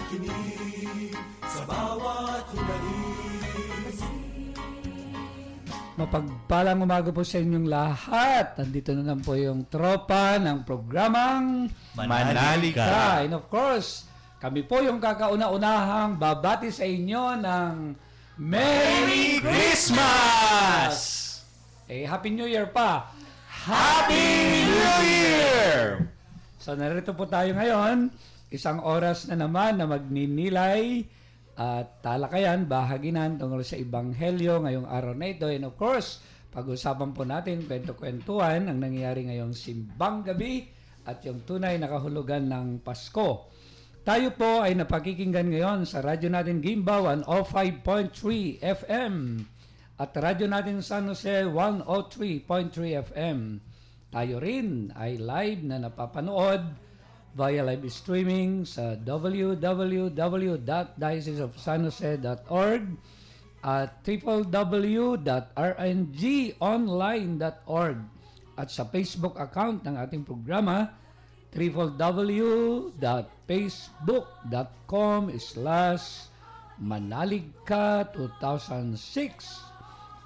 nakikinig sa bawat hinaing. Mapagpalang umaga po sa inyong lahat. Nandito na lang po yung tropa ng programang Manali Ka. And of course, kami po yung kakauna-unahang babati sa inyo ng Merry Christmas! Happy New Year pa! Happy New Year! So narito po tayo ngayon, isang oras na naman na magninilay at talakayan, bahaginan tungkol sa Ebanghelyo ngayong araw na ito. And of course, pag-usapan po natin, kwento-kwentuhan ang nangyayari ngayong simbang gabi at yung tunay na kahulugan ng Pasko. Tayo po ay napakikinggan ngayon sa radyo natin Gimba 105.3 FM at radyo natin San Jose 103.3 FM. Tayo rin ay live na napapanood via live streaming sa www.dioceseofsanjose.org at www.rngonline.org at sa Facebook account ng ating programa www.facebook.com/manaligka2006.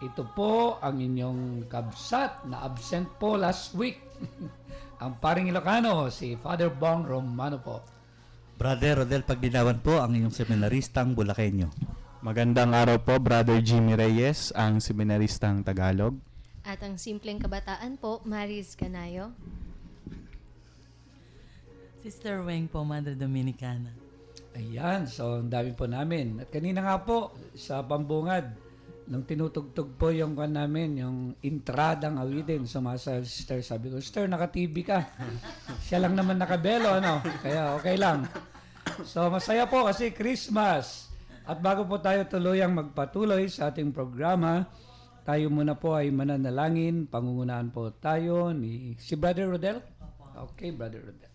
Ito po ang inyong kabsat na absent po last week. Ang paring Ilocano, si Father Bong Romano po. Brother Rodel Pagdinawan po, ang inyong seminaristang Bulakenyo. Magandang araw po, Brother Jimmy Reyes, ang seminaristang Tagalog. At ang simpleng kabataan po, Maris Canayo. Sister Weng po, Mother Dominicana. Ayan, so ang dami po namin. At kanina nga po, sa Pambungad, nung tinutugtog po yung kan namin, yung intradang awitin, sumasa sister, sabi ko, sister, naka-TV ka. Siya lang naman nakabelo, ano? Kaya okay lang. So masaya po kasi Christmas. At bago po tayo tuluyang magpatuloy sa ating programa, tayo muna po ay mananalangin. Pangungunahan po tayo ni si Brother Rodel. Okay, Brother Rodel.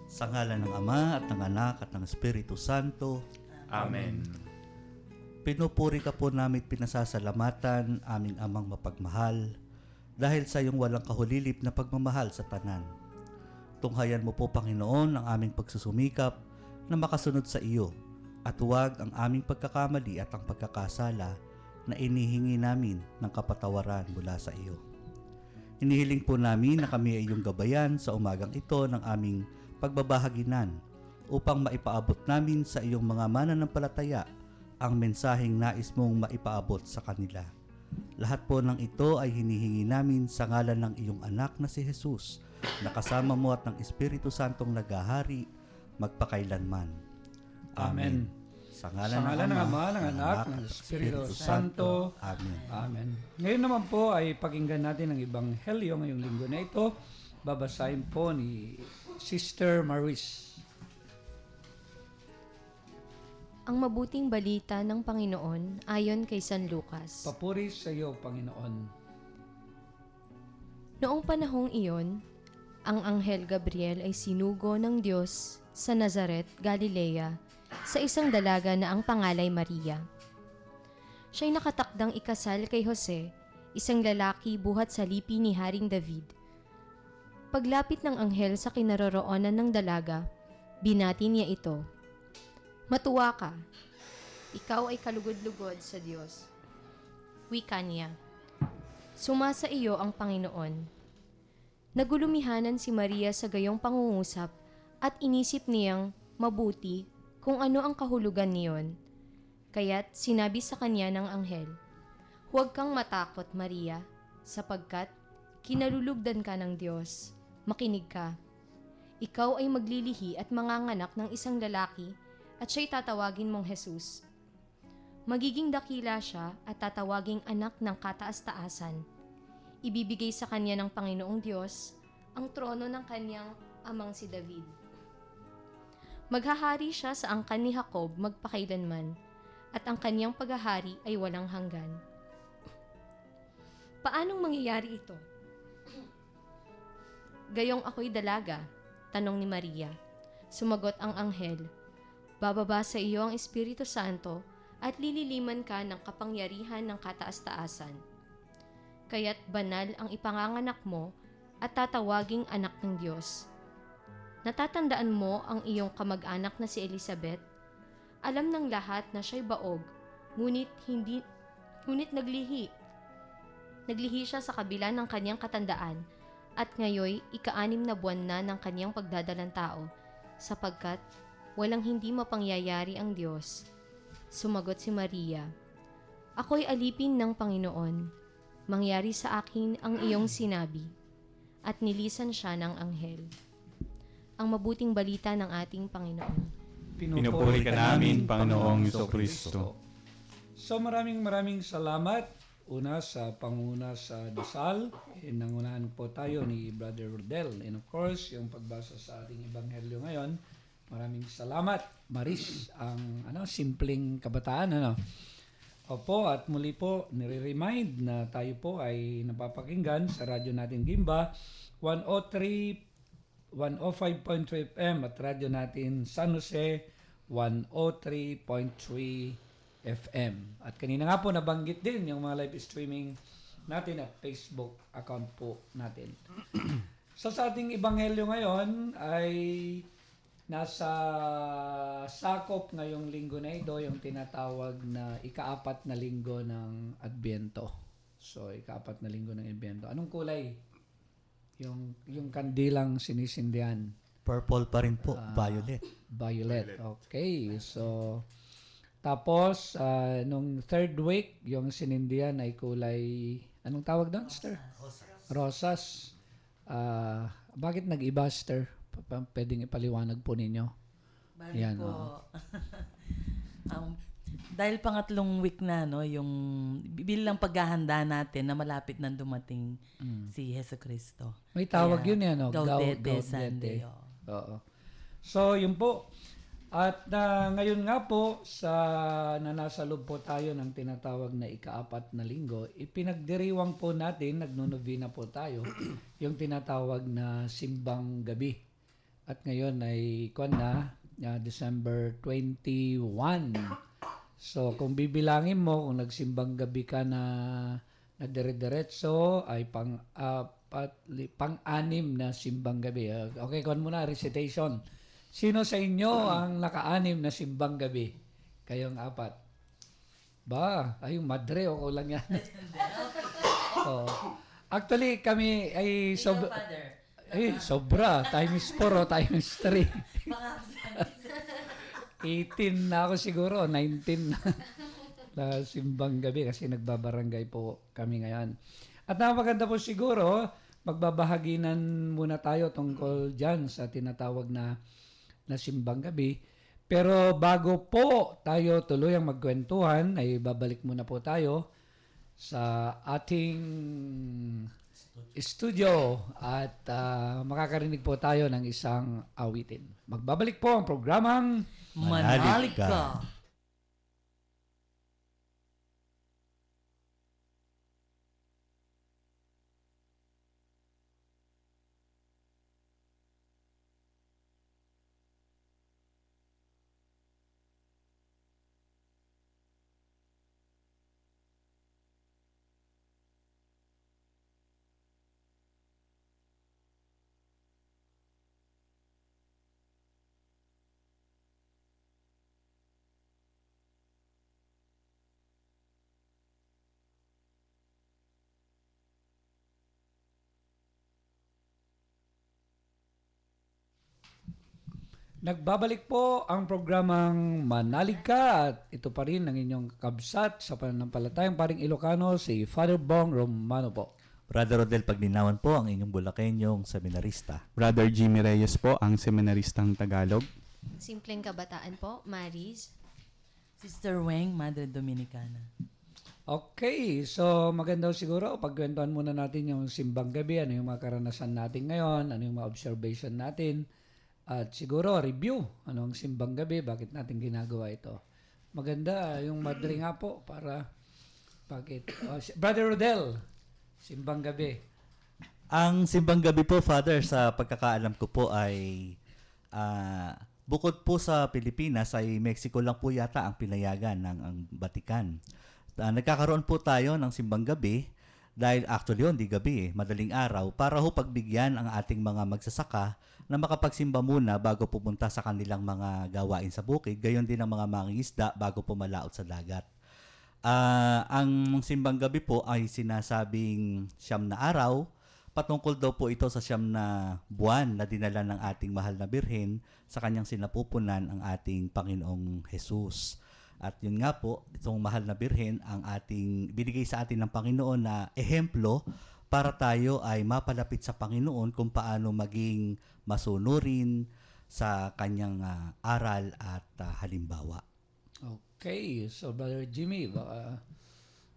Sa ngalan ng Ama at ng Anak at ng Espiritu Santo. Amen. Pinupuri ka po namin pinasasalamatan, aming Amang mapagmahal, dahil sa iyong walang kahulilip na pagmamahal sa tanan. Tunghayan mo po, Panginoon, ang aming pagsusumikap na makasunod sa iyo, at huwag ang aming pagkakamali at ang pagkakasala na inihingi namin ng kapatawaran mula sa iyo. Inihiling po namin na kami ay iyong gabayan sa umagang ito ng aming pagbabahaginan upang maipaabot namin sa iyong mga mananampalataya ang mensaheng nais mong maipaabot sa kanila. Lahat po ng ito ay hinihingi namin sa ngalan ng iyong anak na si Jesus, na kasama mo at ng Espiritu Santong naghahari magpakailanman. Amen. Sa ngalan ng Ama, ng Anak, ng Espiritu Santo. Amen. Amen. Ngayon naman po ay pakinggan natin ang Ebanghelyo ngayong linggo na ito. Babasahin po ni Sister Maris. Ang mabuting balita ng Panginoon ayon kay San Lucas. Papuri sa iyo, Panginoon. Noong panahong iyon, ang Anghel Gabriel ay sinugo ng Diyos sa Nazaret, Galilea, sa isang dalaga na ang pangalay Maria. Siya'y nakatakdang ikasal kay Jose, isang lalaki buhat sa lipi ni Haring David. Paglapit ng anghel sa kinaroroonan ng dalaga, binati niya ito. Matuwa ka. Ikaw ay kalugod-lugod sa Diyos. Wika niya. Sumasa iyo ang Panginoon. Nagulumihanan si Maria sa gayong pangungusap at inisip niyang mabuti kung ano ang kahulugan niyon. Kaya't sinabi sa kanya ng anghel, huwag kang matakot, Maria, sapagkat kinalulugdan ka ng Diyos. Makinig ka. Ikaw ay maglilihi at manganganak ng isang lalaki at siya'y tatawagin mong Jesus. Magiging dakila siya at tatawaging anak ng kataas-taasan. Ibibigay sa kanya ng Panginoong Diyos ang trono ng kanyang amang si David. Maghahari siya sa angkan ni Jacob magpakailanman, at ang kanyang paghahari ay walang hanggan. Paanong mangyayari ito? Gayong ako'y dalaga, tanong ni Maria. Sumagot ang anghel, bababa sa iyo ang Espiritu Santo at lililiman ka ng kapangyarihan ng kataas-taasan. Kaya't banal ang ipanganganak mo at tatawaging anak ng Diyos. Natatandaan mo ang iyong kamag-anak na si Elizabeth? Alam ng lahat na siya'y baog, ngunit naglihi. Naglihi siya sa kabila ng kanyang katandaan, at ngayoy ika-6 na buwan na ng kanyang pagdadalang tao, sapagkat walang hindi mapangyayari ang Diyos. Sumagot si Maria, "Ako'y alipin ng Panginoon. Mangyari sa akin ang iyong sinabi." At nilisan siya ng anghel. Ang mabuting balita ng ating Panginoon. Pinupuri ka namin, Panginoong Jesucristo. So maraming salamat. Una sa panguna sa dasal, nangunahan po tayo ni Brother Rodel. And of course, yung pagbasa sa ating ebanghelyo ngayon, maraming salamat. Maris, ang simpleng kabataan. Opo, at muli po, nire-remind na tayo po ay napapakinggan sa radyo natin Gimba, 105.3 FM at radyo natin San Jose, 103.3 FM. At kanina nga po nabanggit din yung mga live streaming natin at Facebook account po natin. So sa ating ebanghelyo ngayon ay nasa sakop ngayong linggo na ito yung tinatawag na ika-4 na linggo ng Adbyento. So ika-4 na linggo ng Adbyento. Anong kulay? Yung kandilang sinisindihan. Purple pa rin po, violet. Violet. Okay. So tapos nung third week, yung sinindihan ay kulay, anong tawag doon, Sister? Rosas. Bakit nag-iba, Sister? Pwedeng ipaliwanag po ninyo. Bali Yan, po. Dahil pangatlong week na, yung bilang paghahanda natin na malapit nang dumating si Jesucristo. May tawag Kaya, yun yan, Gaudete Sunday. Oo. So, yun po. At ngayon nga po, na nasa loob po tayo ng tinatawag na ika-4 na linggo, ipinagdiriwang po natin, nagnonovena po tayo, yung tinatawag na simbang gabi. At ngayon ay December 21. So kung bibilangin mo, kung nagsimbang gabi ka na dire-diretso, ay pang-anim na simbang gabi. Okay, kuhan muna, recitation. Sino sa inyo ang naka-anim na simbang gabi? Kayong 4. Ay, madre, o lang yan. Actually, kami ay sobra. Times 4 o times 3. 18 na ako siguro, 19 na simbang gabi kasi nagbabarangay po kami ngayon. At napaganda po siguro, magbabahaginan muna tayo tungkol dyan sa tinatawag na simbang gabi. Pero bago po tayo tuluyang magkwentuhan, ay babalik muna po tayo sa ating studio at makakarinig po tayo ng isang awitin. Magbabalik po ang programang Manalig ka. Nagbabalik po ang programang Manalig Ka at ito pa rin ang inyong kabsat sa pananampalatayang paring Ilocano, si Father Bong Romano po. Brother Rodel Paglinawan po ang inyong Bulakenyong seminarista. Brother Jimmy Reyes po, ang seminaristang Tagalog. Simpleng kabataan po, Maris. Sister Weng, Madre Dominicana. Okay, so maganda siguro pagkwentuhan muna natin yung simbang gabi, ano yung mga karanasan natin ngayon, ano yung mga observation natin. At siguro, review. Ano ang simbang gabi? Bakit natin ginagawa ito? Maganda yung madre nga po para... Bakit? Brother Rodel, simbang gabi. Ang simbang gabi po, Father, sa pagkakaalam ko po ay bukod po sa Pilipinas ay Mexico lang po yata ang pinayagan ng ang Vatican. Nagkakaroon po tayo ng simbang gabi dahil actually yun, di gabi madaling araw, para ho pagbigyan ang ating mga magsasaka na makapagsimba muna bago pupunta sa kanilang mga gawain sa bukid. Gayon din ang mga mangingisda bago pumalaot sa dagat. Ang simbang gabi po ay sinasabing 9 na araw. Patungkol daw po ito sa 9 na buwan na dinala ng ating mahal na Birhen sa kanyang sinapupunan ang ating Panginoong Jesus. At yun nga po, itong mahal na Birhen ang ating binigay sa atin ng Panginoon na ehemplo para tayo ay mapalapit sa Panginoon kung paano maging masunurin sa kanyang aral at halimbawa. Okay, so Brother Jimmy, baka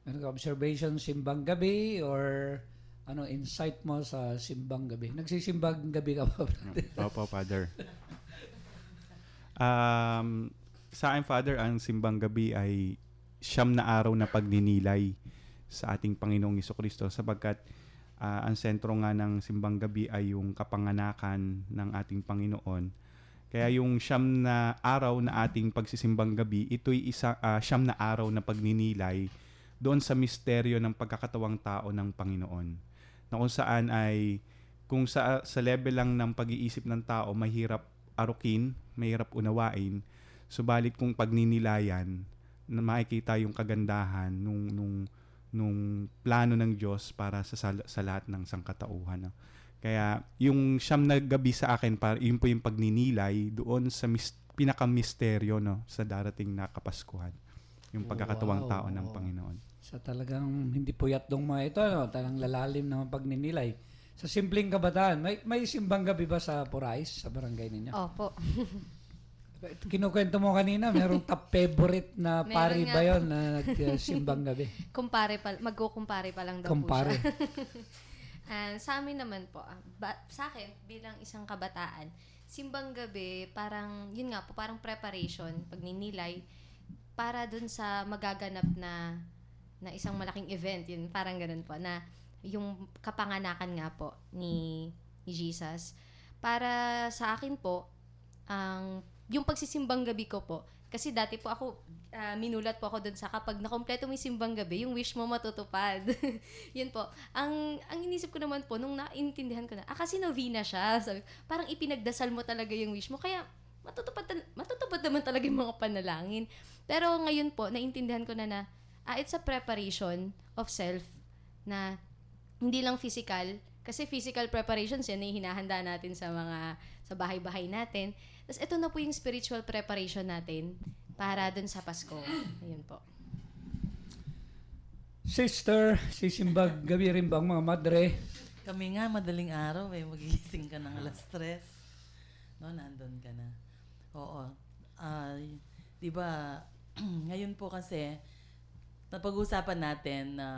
meron ka observation simbang gabi or ano insight mo sa simbang gabi? Nagsisimbang gabi ka ba? Opo, Father. Sa akin, Father, ang simbang gabi ay 9 na araw na pagninilay sa ating Panginoong Jesucristo sapagkat ang sentro nga ng simbang gabi ay yung kapanganakan ng ating Panginoon. Kaya yung 9 na araw na ating pagsisimbang gabi, ito'y 9 na araw na pagninilay doon sa misteryo ng pagkakatawang tao ng Panginoon. Na kung saan ay, kung sa level lang ng pag-iisip ng tao, mahirap arukin, mahirap unawain, subalit kung pagninilayan, na makikita yung kagandahan nung plano ng Diyos para sa lahat ng sangkatauhan. No? Kaya yung 9 na gabi sa akin, yun po yung pagninilay doon sa pinakamisteryo, no, sa darating na Kapaskuhan. Yung pagkakatawang tao ng Panginoon. Sa talagang hindi puyat dong mga ito, no? Talagang lalalim ng pagninilay. Sa simpleng kabataan, may simbang gabi ba sa Purais, sa barangay ninyo? Opo. Kinukwento mo kanina, merong top favorite na Meron pari nga ba po. yun na nagsimbang gabi? Magkukumpare pa lang daw Kumpare. po siya. Sa amin naman po, sa akin, bilang isang kabataan, simbang gabi, parang, yun nga po, parang preparation, pagninilay, para dun sa magaganap na isang malaking event, yun, parang ganun po, na yung kapanganakan nga po ni Jesus. Para sa akin po, yung pagsisimbang gabi ko po, kasi dati po ako, minulat po ako dun sa kapag nakompleto mo yung simbang gabi, yung wish mo matutupad. Yun po. Ang inisip ko naman po, nung naintindihan ko na, kasi novena siya. Sabi, parang ipinagdasal mo talaga yung wish mo. Kaya, matutupad naman talaga yung mga panalangin. Pero ngayon po, naintindihan ko na it's a preparation of self na hindi lang physical, kasi physical preparations yan ay hinahanda natin sa bahay-bahay natin. Tapos ito na po yung spiritual preparation natin para dun sa Pasko. Ayun po. Sister, sisimbang gabi rin ba ang mga madre? Kami nga, madaling araw magigising ka ng 3:00. No, nandun ka na. Oo. Di ba, ngayon po kasi, napag-usapan natin na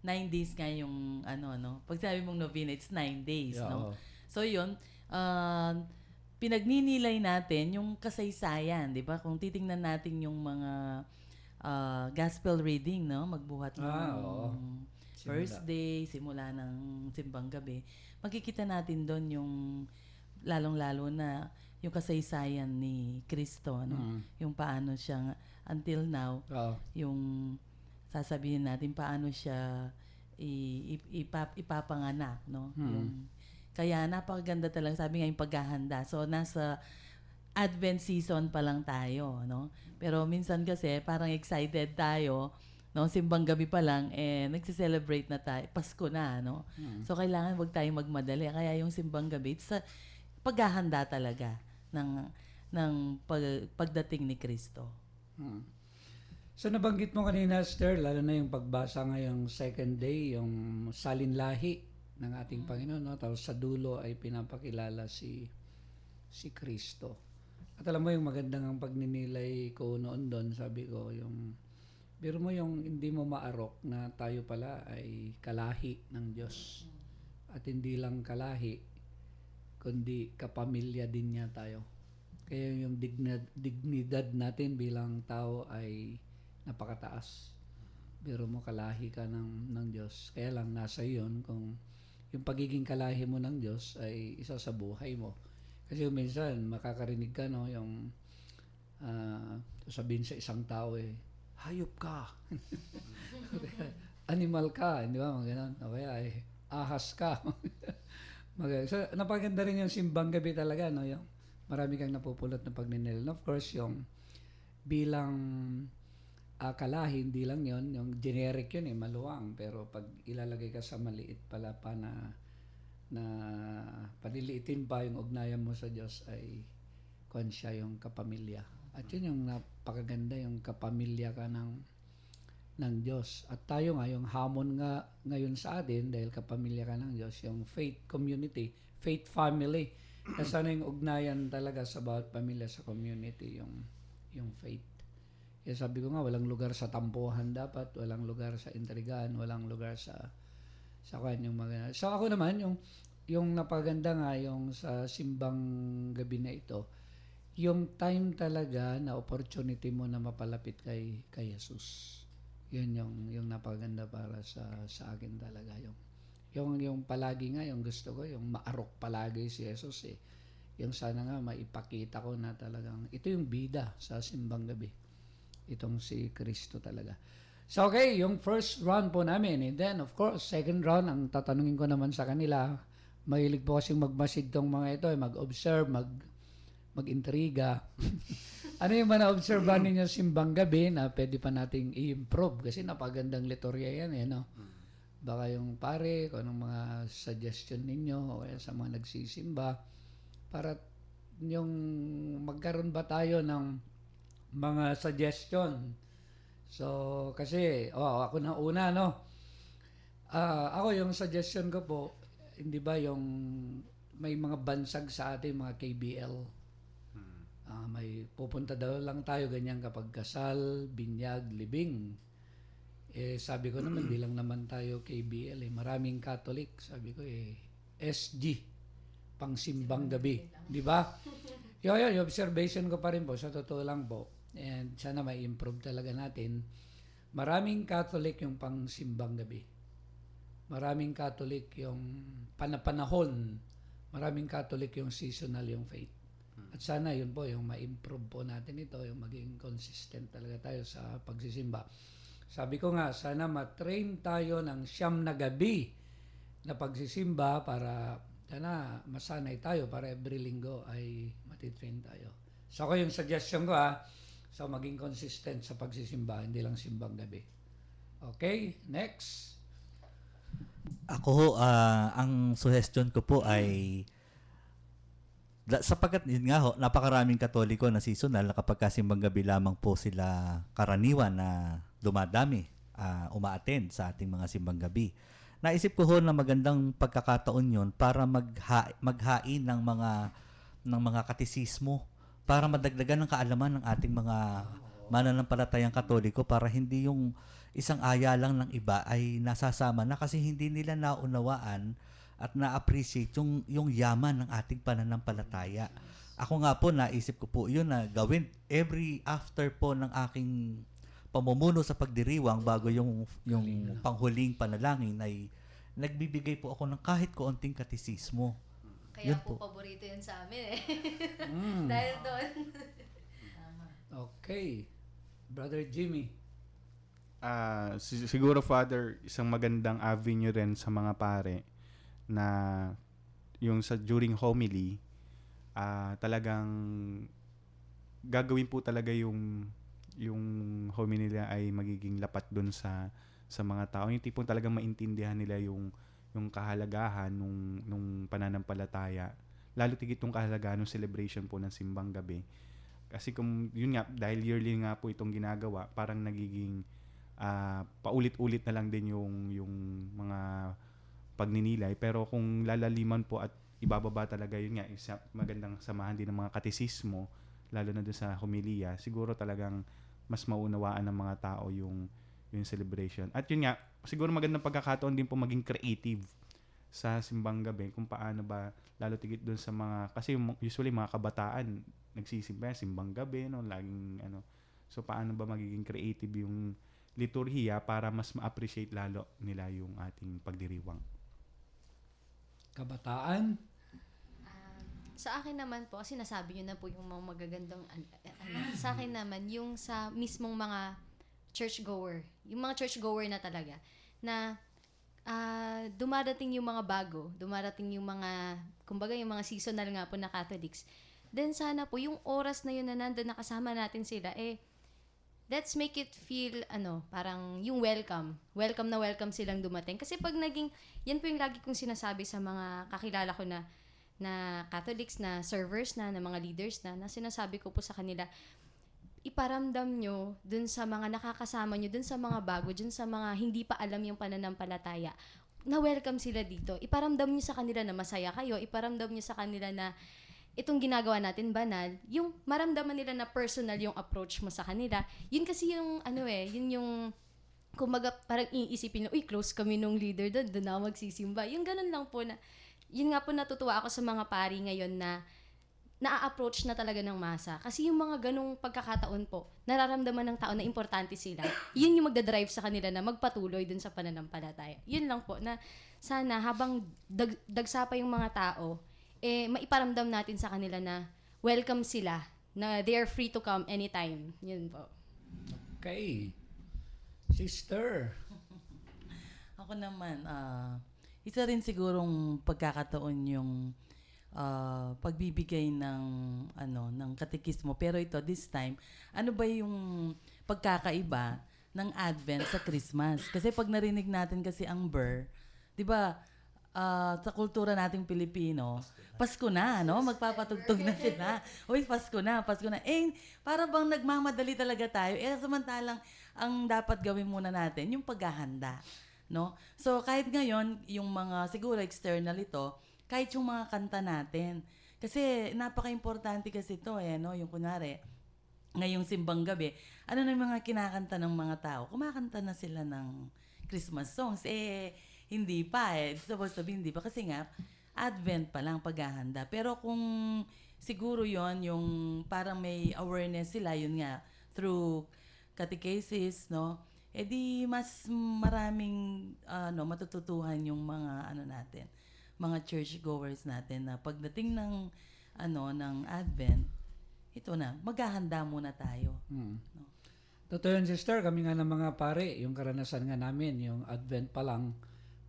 9 days nga yung pag sabi mong novena, it's 9 days, Yeah, no? So yun, pinagninilay natin yung kasaysayan, di ba? Kung titingnan natin yung mga gospel reading, no? Magbuhat ng first day, simula ng simbang gabi, makikita natin doon yung lalong-lalo na yung kasaysayan ni Kristo, no? Yung paano siya until now, yung sasabihin natin paano siya ipapanganak, no? Yung, kaya napakaganda talaga, sabi nga yung paghahanda. So nasa Advent season pa lang tayo, no? Pero minsan kasi parang excited tayo, no? Simbang gabi pa lang nagse-celebrate na tayo, Pasko na, no? So kailangan wag tayong magmadali. Kaya yung simbang gabi sa paghahanda talaga ng pagdating ni Kristo. So nabanggit mo kanina, Esther, lalo na yung pagbasa ngayong second day, yung salinlahi ng ating Panginoon, no? Tapos sa dulo ay pinapakilala si Kristo. At alam mo yung magandang ang pagninilay ko noon doon, sabi ko, yung biro mo yung hindi mo maarok na tayo pala ay kalahi ng Diyos. At hindi lang kalahi, kundi kapamilya din niya tayo. Kaya yung dignidad natin bilang tao ay napakataas. Biro mo kalahi ka ng Diyos. Kaya lang nasa iyon kung yung pagiging kalahi mo ng Diyos ay isa sa buhay mo. Kasi minsan makakarinig ka, no, yung sabihin sa isang tao hayop ka. Animal ka, hindi ba? Mga ganun. O kaya ahas ka. So, napaganda rin yung simbang gabi talaga, no? Yung marami kang napupulot na pagninil. And of course, yung bilang akala, hindi lang yon, yung generic yun maluwang. Pero pag ilalagay ka sa maliit pala pa na paliliitin pa yung ugnayan mo sa Diyos ay kung siya yung kapamilya. At yun yung napakaganda, yung kapamilya ka ng Diyos. At tayo nga, yung hamon nga ngayon sa atin, dahil kapamilya ka ng Diyos, yung faith community, faith family. Kasi yung ugnayan talaga sa bawat pamilya sa community, yung faith. Kaya sabi ko nga, walang lugar sa tampuhan dapat, walang lugar sa intrigaan, walang lugar sa kanya yung mga. So ako naman, yung napaganda nga, yung sa simbang gabi na ito, yung time talaga na opportunity mo na mapalapit kay Jesus. Yun yung napaganda para sa akin talaga. Yung palagi nga, yung gusto ko, yung maarok palagi si Jesus Yung sana nga maipakita ko na talagang, ito yung bida sa simbang gabi. Itong si Kristo talaga. So okay, yung first round po namin. And then of course, second round, ang tatanungin ko naman sa kanila, mahilig po kasing magmasid tong mga ito, mag-observe, mag-intriga. Ano yung na-observean ninyo simbang gabi na pwede pa nating i-improve? Kasi napagandang liturya yan no? Baka yung pare, kung anong mga suggestion ninyo o kaya sa mga nagsisimba, para yung magkaroon ba tayo ng mga suggestion. So, kasi, ako na una, no? Ako yung suggestion ko po, hindi ba yung may mga bansag sa ating mga KBL. May pupunta daw lang tayo ganyan kapag kasal, binyag, libing. Sabi ko naman, di lang naman tayo KBL. Maraming Catholic. Sabi ko, SG, pang simbang gabi. Di ba? Yung observation ko pa rin po, sa totoo lang po. And sana may improve talaga natin. Maraming Catholic yung pang simbang gabi. Maraming Catholic yung panapanahon. Maraming Catholic yung seasonal yung faith. At sana yun po, yung ma-improve po natin ito, yung maging consistent talaga tayo sa pagsisimba. Sabi ko nga, sana matrain tayo ng 9 na gabi na pagsisimba para sana masanay tayo para every linggo ay matitrain tayo. So ako yung suggestion ko so maging consistent sa pagsisimba, hindi lang simbang gabi. Okay, next. Ako, ang suggestion ko po ay sapagkat yun nga napakaraming Katoliko na seasonal na kapag simbang gabi lamang po sila karaniwan na dumadami, umaattend sa ating mga simbang gabi. Naisip ko na magandang pagkakataon yun para maghain ng mga katisismo para madagdagan ng kaalaman ng ating mga mananampalatayang Katoliko para hindi yung isang aya lang ng iba ay nasasama na kasi hindi nila naunawaan at na-appreciate yung yaman ng ating pananampalataya. Ako nga po, naisip ko po yun na gawin every after po ng aking pamumuno sa pagdiriwang bago yung panghuling panalangin ay nagbibigay po ako ng kahit kaunting katisismo. Kaya po paborito yun sa amin Dahil doon. Okay. Brother Jimmy. Siguro, Father, isang magandang avenue rin sa mga pare na yung during homily, talagang gagawin po talaga yung homily nila ay magiging lapat doon sa mga tao. Yung tipong talagang maintindihan nila yung kahalagahan nung pananampalataya. Lalo tigit yung kahalagahan ng celebration po ng simbang gabi. Kasi kung yun nga, dahil yearly nga po itong ginagawa, parang nagiging paulit-ulit na lang din yung mga pagninilay. Pero kung lalaliman po at ibababa talaga yun nga, magandang samahan din ng mga katisismo, lalo na doon sa homilia, siguro talagang mas maunawaan ng mga tao yung celebration. At yun nga, siguro magandang pagkakataon din po maging creative sa simbang gabi kung paano ba, lalo tigit doon sa mga, kasi usually mga kabataan nagsisimba simbang gabi, no, laging so paano ba magiging creative yung liturhiya para mas ma-appreciate lalo nila yung ating pagdiriwang. Kabataan? Sa akin naman po, kasi nasabi nyo na po yung mga magagandang sa akin naman, yung sa mismong mga churchgoer, yung mga churchgoer na talaga, na dumarating yung mga bago, dumarating yung mga, kumbaga yung mga seasonal nga po na Catholics. Then sana po, yung oras na yun na nandun nakasama natin sila, let's make it feel, parang yung welcome. Welcome na welcome silang dumating. Kasi pag yan po yung lagi kong sinasabi sa mga kakilala ko na Catholics, na servers na mga leaders na sinasabi ko po sa kanila, iparamdam nyo dun sa mga nakakasama nyo, dun sa mga bago, dun sa mga hindi pa alam yung pananampalataya, na welcome sila dito. Iparamdam nyo sa kanila na masaya kayo, iparamdam nyo sa kanila na itong ginagawa natin banal, yung maramdaman nila na personal yung approach mo sa kanila. Yun kasi yung, yun yung, kumbaga parang iisipin nyo, close kami nung leader doon ako magsisimba. Yung ganun lang po na, yun nga po natutuwa ako sa mga pari ngayon na na-approach na talaga ng masa. Kasi yung mga ganung pagkakataon po, nararamdaman ng tao na importante sila. Yun yung magdadrive sa kanila na magpatuloy dun sa pananampalataya. Yun lang po, na sana habang dagsa pa yung mga tao, maiparamdam natin sa kanila na welcome sila, na they are free to come anytime. Yun po. Okay. Sister. Ako naman, isa rin sigurong pagkakataon yung pagbibigay ng katekismo. Pero ito, this time, ano ba yung pagkakaiba ng Advent sa Christmas? Kasi pag narinig natin kasi ang Ber, di ba, sa kultura nating Pilipino, Pasko na, no? Magpapatugtog na sila. Uy, Pasko na. Para bang nagmamadali talaga tayo. Samantalang, ang dapat gawin muna natin, yung paghahanda. No? So, kahit ngayon, yung mga, siguro external ito, kahit yung mga kanta natin. Kasi napaka-importante kasi ito, no? Yung kunwari, ngayong simbang gabi, ano na yung mga kinakanta ng mga tao? Kumakanta na sila ng Christmas songs. Hindi pa Supposed to be hindi pa. Kasi nga, Advent pa lang paghahanda. Pero kung siguro yon yung parang may awareness sila, yun nga, through catechesis, no? Di mas maraming matututuhan yung mga natin, mga churchgoers natin, na pagdating ng ng Advent, ito na, maghahanda muna tayo. No? Totoo yun, sister. Kami nga ng mga pare, yung karanasan nga namin, yung Advent pa lang,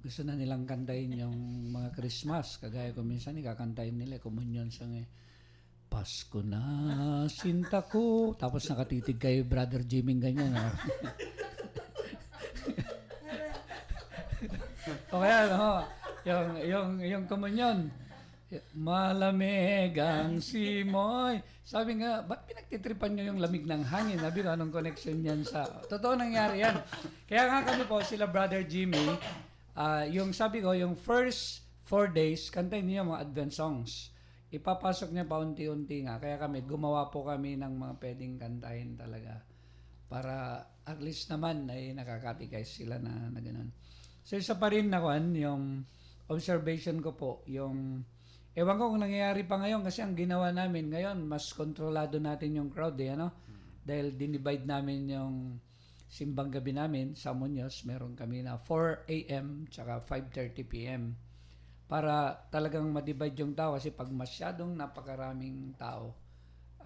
gusto na nilang kantahin yung mga Christmas. Kagaya ko minsan, ikakantahin nila, communion song Pasko na, sinta ko. Tapos nakatitig kay Brother Jimmy ganyan. O kaya, yung komunyon, malamig ang simoy. Sabi nga, ba't pinagtitripan nyo yung lamig ng hangin? Sabi ko, anong connection yan sa... Totoo nangyari yan. Kaya nga kami po, sila Brother Jimmy, yung sabi ko, yung first 4 days, kantayin niya mga Advent songs. Ipapasok niya paunti-unti nga. Kaya gumawa po kami ng mga pwedeng kantahin talaga. Para at least naman ay nakakatikais sila na gano'n. So isa pa rin na yung observation ko po, yung ewan ko kung nangyayari pa ngayon kasi ang ginawa namin ngayon, mas kontrolado natin yung crowd dahil dinivide namin yung simbang gabi namin sa Muñoz. Meron kami na 4 a.m. tsaka 5:30 p.m. para talagang ma-divide yung tao kasi pag masyadong napakaraming tao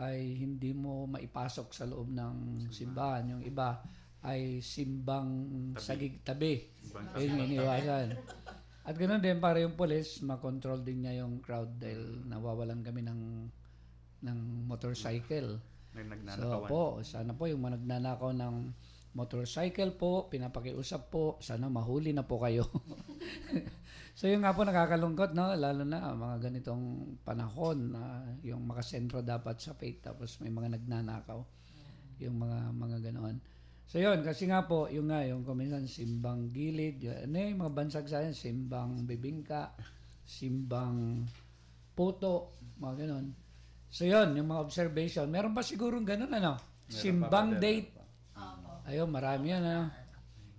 ay hindi mo maipasok sa loob ng simbahan. Yung iba ay simbang sagig-tabi. Ayun yung iniwasan. At ganoon din para yung police, makontrol din niya yung crowd dahil nawawalan kami ng motorcycle. So po, sana po yung mga nagnanakaw ng motorcycle po, pinapakiusap po, sana mahuli na po kayo. So yung nga po nakakalungkot, no? Lalo na mga ganitong panahon na yung makasentro dapat sa faith tapos may mga nagnanakaw. Yung mga ganoon. So yun, kasi nga po, yung kuminsan simbang gilid, yung mga bansag sa yan, simbang bibingka, simbang puto, mga ganoon. So yun, yung mga observation. Meron pa sigurong ganoon, simbang date. Ayun, marami yan,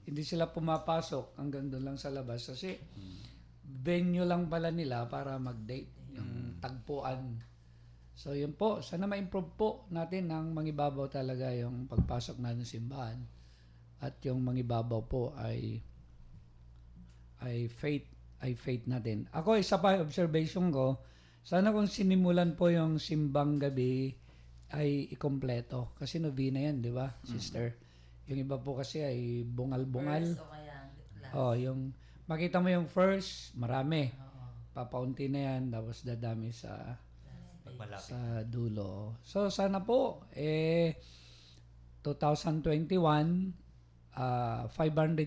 Hindi sila pumapasok hanggang doon lang sa labas kasi venue lang pala nila para mag-date, yung tagpuan. So yun po, sana ma-improve po natin ng mangibabaw talaga yung pagpasok natin sa simbahan. At yung mangibabaw po ay faith natin. Ako, isa pa observation ko, sana kung sinimulan po yung simbang gabi ay ikompleto. Kasi novena yan, di ba, sister? Yung iba po kasi ay bungal-bungal. Yung makita mo yung first, marami. Papaunti na yan, tapos dadami sa dulo. So, sana po, 2021, 500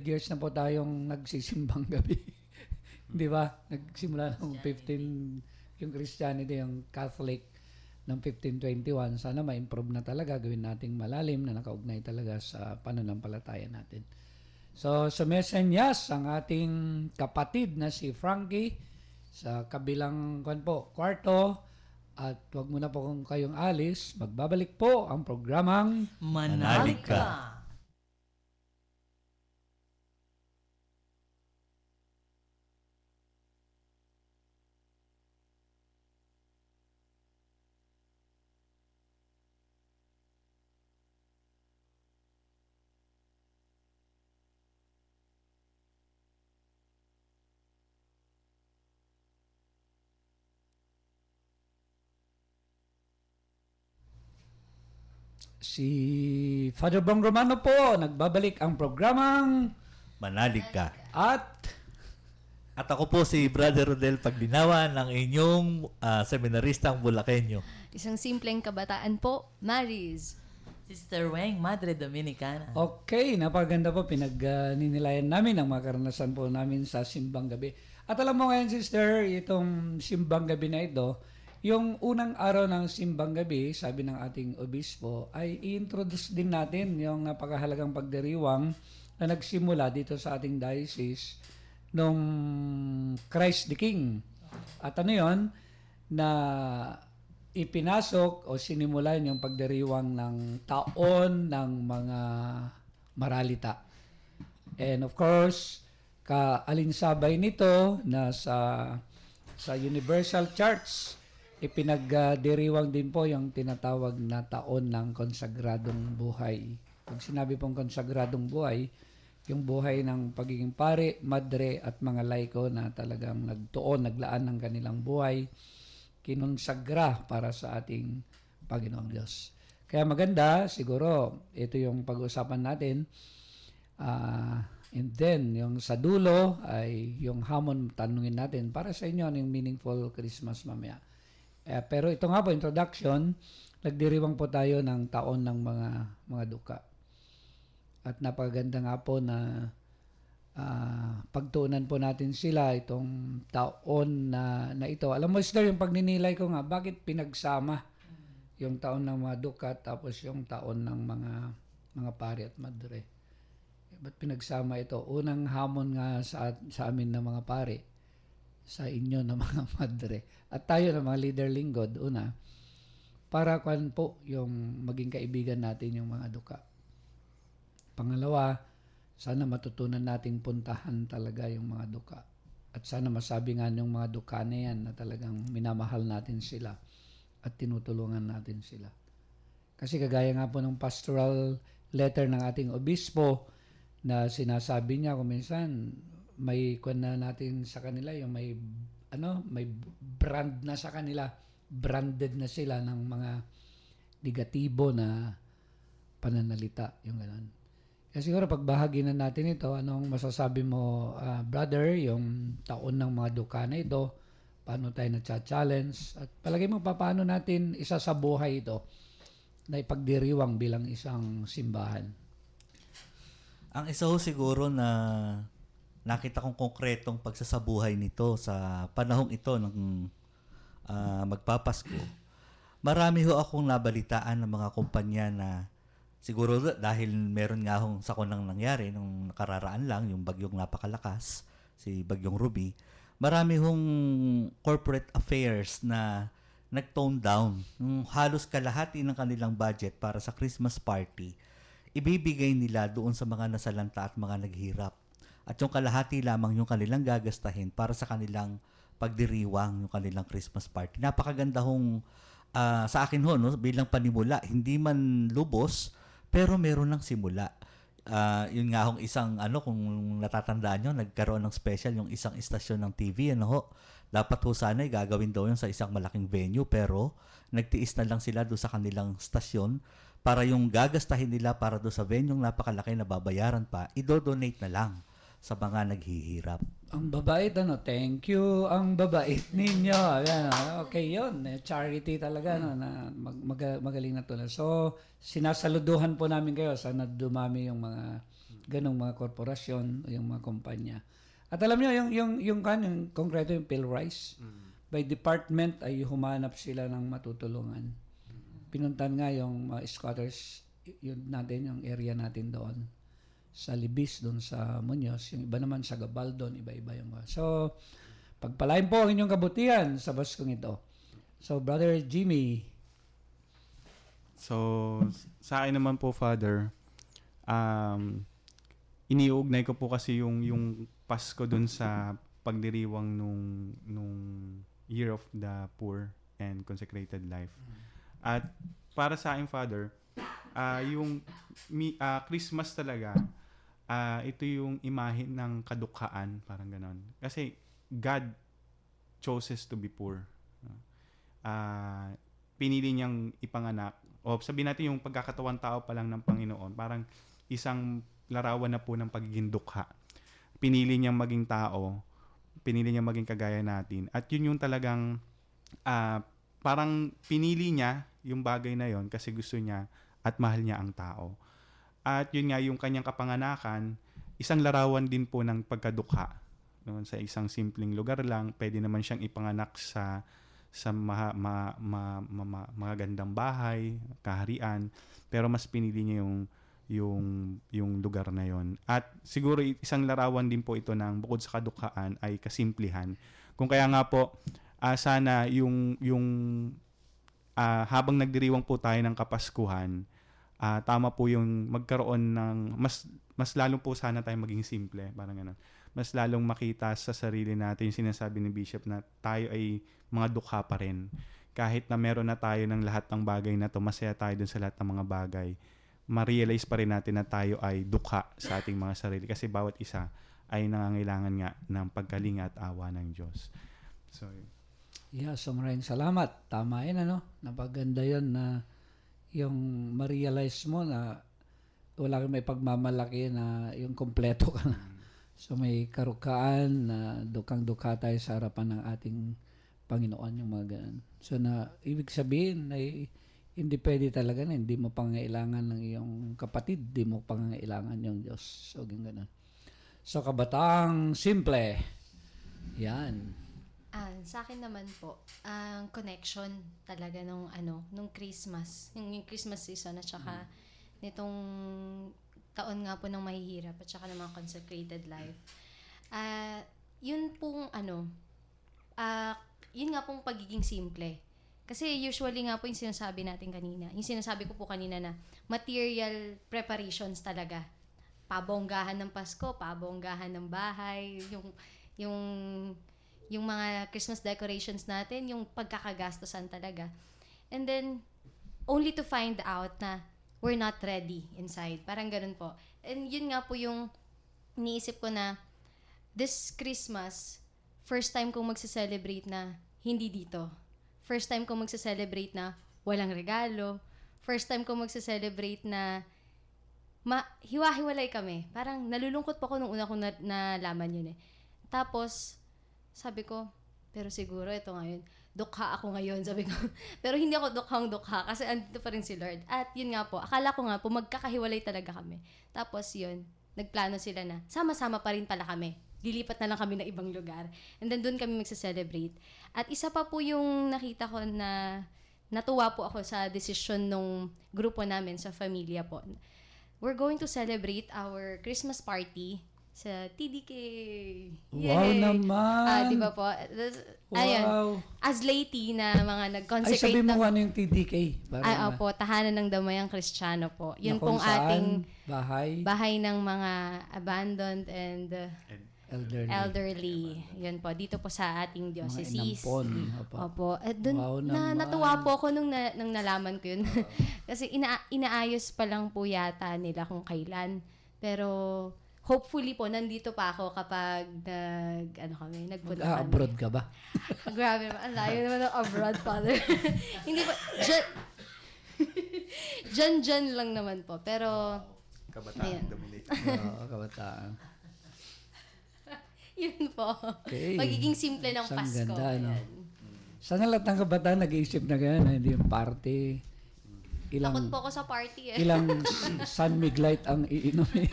years na po tayong nagsisimbang gabi. Di ba? Nagsimula ng 15, yung Christianity, yung Catholic, ng 1521. Sana ma-improve na talaga, gawin nating malalim na nakaugnay talaga sa pananampalataya natin. So, sumesenyas ang ating kapatid na si Frankie sa kabilang kwarto. At wag muna po kung kayong alis, magbabalik po ang programang Manalig ka. si Father Bong Romano po, nagbabalik ang programang Manalig ka. At ako po si Brother Rodel Paglinawan, ng inyong seminaristang Bulakenyo. Isang simpleng kabataan po, Maris. Sister Weng, Madre Dominicana. okay, napaganda po, pinagninilayan namin ang mga karanasan po namin sa simbang gabi. At alam mo ngayon, sister, itong simbang gabi na ito, yung unang araw ng simbang gabi, sabi ng ating obispo, ay i-introduce din natin yung napakahalagang pagdiriwang na nagsimula dito sa ating diocese nung Christ the King. At ano yun? Na ipinasok o sinimulan yung pagdiriwang ng taon ng mga maralita. And of course, kaalinsabay nito na sa Universal Church, ipinagdiriwang din po yung tinatawag na taon ng konsagradong buhay. Pag sinabi pong konsagradong buhay, yung buhay ng pagiging pare, madre at mga laiko na talagang nagtuon, naglaan ng kanilang buhay, kinonsagra para sa ating Panginoong Diyos. Kaya maganda, siguro, ito yung pag-uusapan natin. And then, yung sa dulo ay yung hamon tanungin natin para sa inyo yung meaningful Christmas mamaya. Pero ito nga po, introduction, nagdiriwang po tayo ng taon ng mga duka. At napaganda nga po na pagtuunan po natin sila itong taon na ito. Alam mo, sister, yung pagninilay ko nga, bakit pinagsama yung taon ng mga duka tapos yung taon ng mga pari at madre? Ba't pinagsama ito? Unang hamon nga sa amin ng mga pari, sa inyo na mga madre. At tayo na mga leader lingkod, una, para kwan po yung maging kaibigan natin yung mga duka. Pangalawa, sana matutunan nating puntahan talaga yung mga duka. At sana masabi nga yung mga duka na yan na talagang minamahal natin sila at tinutulungan natin sila. Kasi kagaya nga po ng pastoral letter ng ating obispo na sinasabi niya kung minsan may kwan na natin sa kanila, yung may brand na sa kanila, branded na sila ng mga negatibo na pananalita, yung gano'n. Kaya siguro pagbahagi na natin ito, anong masasabi mo, brother, yung taon ng mga duka na ito, paano tayo na-challenge, at palagay mo paano natin isa sa buhay ito na ipagdiriwang bilang isang simbahan? Ang isa ho siguro na nakita kong konkretong pagsasabuhay nito sa panahong ito ng magpapasko. Marami ho akong nabalitaan ng mga kumpanya na siguro dahil meron nga hong sakonang nangyari nung nakararaan lang, yung bagyong napakalakas, si Bagyong Ruby. Marami hong corporate affairs na nag-tone down. Yung halos kalahati ng kanilang budget para sa Christmas party, ibibigay nila doon sa mga nasalanta at mga naghirap. At yung kalahati lamang yung kanilang gagastahin para sa kanilang pagdiriwang, yung kanilang Christmas party. Napakaganda hong sa akin ho, no, bilang panimula, hindi man lubos, pero meron ng simula. Yun nga hong isang, kung natatandaan nyo, nagkaroon ng special yung isang istasyon ng TV, dapat ho sana gagawin daw yun sa isang malaking venue, pero nagtiis na lang sila doon sa kanilang stasyon para yung gagastahin nila para doon sa venue yung napakalaki na babayaran pa, i-donate na lang. sa mga naghihirap. Ang babait, thank you, ang babait ninyo. Ayan, okay, yun. Charity talaga, na magaling na tulad. So, sinasaluduhan po namin kayo. Sana dumami yung mga ganong mga korporasyon o yung mga kumpanya. At alam niyo, yung konkreto yung PhilRice, by department ay humanap sila ng matutulungan. Pinuntan nga yung mga squatters, yun natin, yung area natin doon. Sa Libis, doon sa Muñoz. Yung iba naman sa Gabaldon, iba-iba yung mga. So, pagpalain po ang inyong kabutihan sa baskong ito. So, Brother Jimmy. So, sa akin naman po, Father, iniuugnay ko po kasi yung Pasko dun sa pagdiriwang nung Year of the Poor and Consecrated Life. At para sa akin, Father, yung Christmas talaga, ito yung imahe ng kadukhaan, parang ganon. Kasi God chooses to be poor. Pinili niyang ipanganak, o sabihin natin yung pagkakatawan tao pa lang ng Panginoon, parang isang larawan na po ng pagiging dukha. Pinili niyang maging tao, pinili niyang maging kagaya natin. At yun yung talagang, parang pinili niya yung bagay na yon kasi gusto niya at mahal niya ang tao. At yun nga, yung kanyang kapanganakan, isang larawan din po ng pagkadukha. Noon sa isang simpleng lugar lang, pwede naman siyang ipanganak sa magagandang bahay, kaharian, pero mas pinili niya yung lugar na yon. At siguro isang larawan din po ito ng bukod sa kadukhaan ay kasimplihan. Kung kaya nga po, sana yung habang nagdiriwang po tayo ng Kapaskuhan, tama po yung magkaroon ng mas lalong po sana tayo maging simple, parang ganun. Mas lalong makita sa sarili natin yung sinasabi ni Bishop na tayo ay mga dukha pa rin. Kahit na meron na tayo ng lahat ng bagay na to, masaya tayo dun sa lahat ng mga bagay, ma-realize pa rin natin na tayo ay dukha sa ating mga sarili kasi bawat isa ay nangangailangan nga ng pagkalinga at awa ng Diyos. So, yeah, so maraming salamat. Tama yun, Napaganda yun na yung ma-realize mo na wala kang may pagmamalaki na yung kompleto ka na. So may karukaan na dukang-dukha tayo sa harapan ng ating Panginoon, yung mga ganun. So na ibig sabihin ay hindi pwede talaga na hindi mo pangailangan ng iyong kapatid, hindi mo pangailangan yung Diyos. So ganun. So kabataang simple. Yan. Sa akin naman po, ang connection talaga nung Christmas, yung Christmas season at saka nitong taon nga po ng mahihirap at saka ng mga consecrated life. Yun pong yun nga pong pagiging simple. Kasi usually nga po yung sinasabi natin kanina, yung sinasabi ko po kanina na material preparations talaga. Pabonggahan ng Pasko, pabonggahan ng bahay, yung mga Christmas decorations natin, yung pagkakagastosan talaga. And then, only to find out na we're not ready inside. Parang ganun po. And yun nga po yung iniisip ko na this Christmas, first time kong magse-celebrate na hindi dito. First time kong magse-celebrate na walang regalo. First time kong magse-celebrate na hiwa-hiwalay kami. Parang nalulungkot pa ako nung una kong nalaman yun eh. Tapos, sabi ko, pero siguro ito ngayon, dukha ako ngayon, sabi ko. Pero hindi ako dukhang-dukha kasi andito pa rin si Lord. At yun nga po, akala ko nga po, magkakahiwalay talaga kami. Tapos yun, nagplano sila na, sama-sama pa rin pala kami. Lilipat na lang kami ng ibang lugar. And then doon kami magsa-celebrate. At isa pa po yung nakita ko na natuwa po ako sa desisyon nung grupo namin sa familia po. We're going to celebrate our Christmas party sa TDK. Yay! Wow naman! Di ba po? Ayun. As laity na mga nag-consecrate. Ay, sabi mo ano yung TDK? Opo, Tahanan ng Damayang Kristiyano po. Yun kung pong saan? ating bahay ng mga abandoned and elderly. Yun po, dito po sa ating diocese. Opo. Doon wow natuwa po ako nung nalaman ko yun. Kasi inaayos pa lang po yata nila kung kailan. Pero hopefully po, nandito pa ako kapag nagpunta kami. Abroad ka ba? Grabe naman. Ang layo naman ng abroad, Father. Hindi po. Dyan lang naman po. Pero, kabataan dominate. Oo, kabataan. Yun po. Okay. Magiging simple ng Isang Pasko. ganda, no? Ayan. Sana lahat ng kabataan nag-iisip na ganyan, hindi yung party. Takot po ako sa party Ilang San Miglite ang iinumin.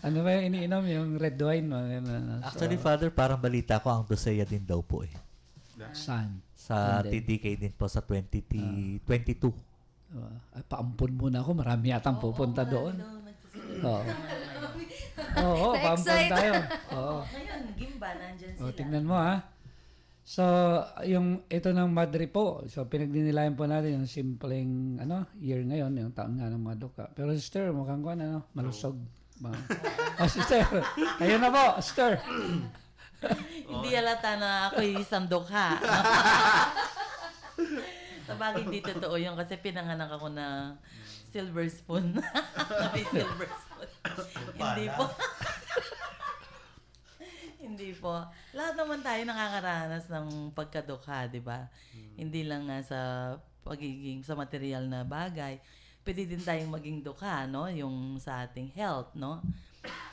Ano ba yung iniinom? Yung red wine? Actually, Father, parang balita ko ang doseya din daw po eh. San? Sa Hindi. TDK din po sa 2022. Paampun muna ako. Marami yatang pupunta doon. Oo. Oo, paampun Na-excite. tayo. Oo. Ngayon, Gimba, nandyan sila. O, tingnan mo ha. So, yung ito ng Madre po. So, pinagdinilayan po natin yung simpleng year ngayon, yung taon nga ng mga duka. Pero sister, mukhang ko malusog. Sister, ayun na po, sister. Hindi halata na ako'y isang dukha. Sabagay, hindi totoo yun kasi pinanganak ako na silver spoon. Na may silver spoon. Hindi po. Hindi po. Lahat naman tayo nakakaranas ng pagkadukha, di ba? Hindi lang nga sa pagiging sa material na bagay. Pwede din tayong maging dukha, no? Yung sa ating health, no?